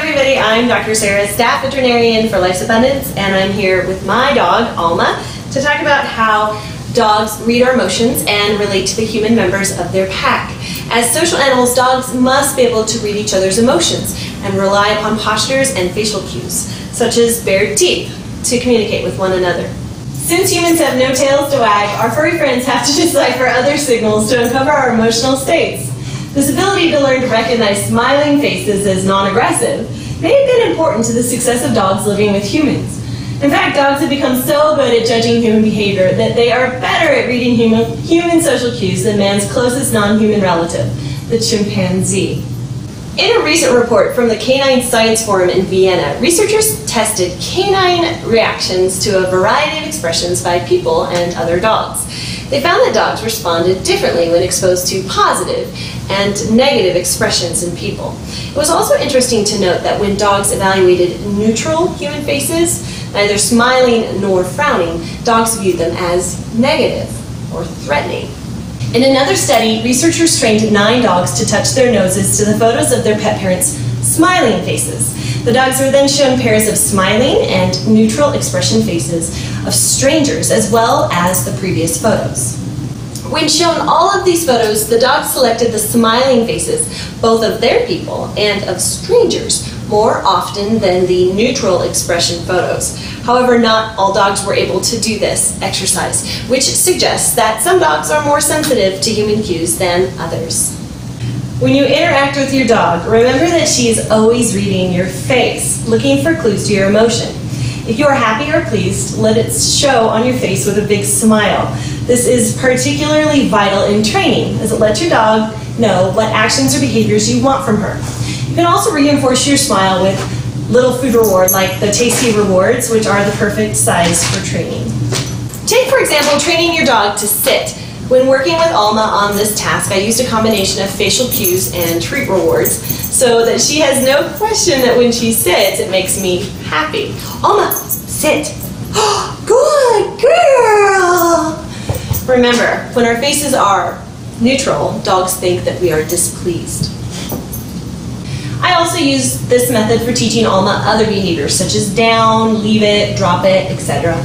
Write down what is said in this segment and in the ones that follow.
everybody, I'm Dr. Sarah, staff veterinarian for Life's Abundance, and I'm here with my dog, Alma, to talk about how dogs read our emotions and relate to the human members of their pack. As social animals, dogs must be able to read each other's emotions and rely upon postures and facial cues, such as bared teeth, to communicate with one another. Since humans have no tails to wag, our furry friends have to decipher other signals to uncover our emotional states. This ability to learn to recognize smiling faces as non-aggressive may have been important to the success of dogs living with humans. In fact, dogs have become so good at judging human behavior that they are better at reading human social cues than man's closest non-human relative, the chimpanzee. In a recent report from the Canine Science Forum in Vienna, researchers tested canine reactions to a variety of expressions by people and other dogs. They found that dogs responded differently when exposed to positive and negative expressions in people. It was also interesting to note that when dogs evaluated neutral human faces, neither smiling nor frowning, dogs viewed them as negative or threatening. In another study, researchers trained 9 dogs to touch their noses to the photos of their pet parents' smiling faces. The dogs were then shown pairs of smiling and neutral expression faces of strangers, as well as the previous photos. When shown all of these photos, the dogs selected the smiling faces, both of their people and of strangers, more often than the neutral expression photos. However, not all dogs were able to do this exercise, which suggests that some dogs are more sensitive to human cues than others. When you interact with your dog, remember that she is always reading your face, looking for clues to your emotion. If you are happy or pleased, let it show on your face with a big smile. This is particularly vital in training, as it lets your dog know what actions or behaviors you want from her. You can also reinforce your smile with little food reward like the tasty rewards, which are the perfect size for training. Take, for example, training your dog to sit. When working with Alma on this task, I used a combination of facial cues and treat rewards so that she has no question that when she sits, it makes me happy. Alma, sit. Good girl. Remember, when our faces are neutral, dogs think that we are displeased. I also use this method for teaching Alma other behaviors, such as down, leave it, drop it, etc.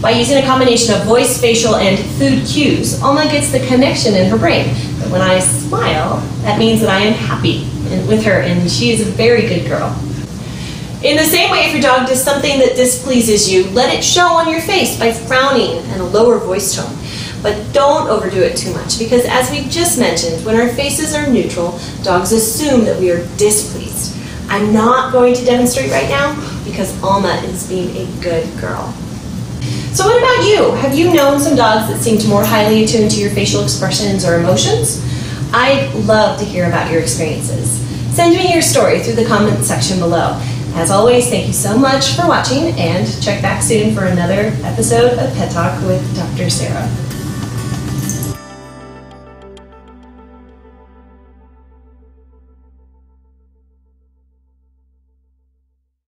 By using a combination of voice, facial, and food cues, Alma gets the connection in her brain that when I smile, that means that I am happy with her, and she is a very good girl. In the same way, if your dog does something that displeases you, let it show on your face by frowning and a lower voice tone. But don't overdo it too much, because as we just mentioned, when our faces are neutral, dogs assume that we are displeased. I'm not going to demonstrate right now because Alma is being a good girl. So what about you? Have you known some dogs that seemed more highly attuned to your facial expressions or emotions? I'd love to hear about your experiences. Send me your story through the comment section below. As always, thank you so much for watching, and check back soon for another episode of Pet Talk with Dr. Sarah.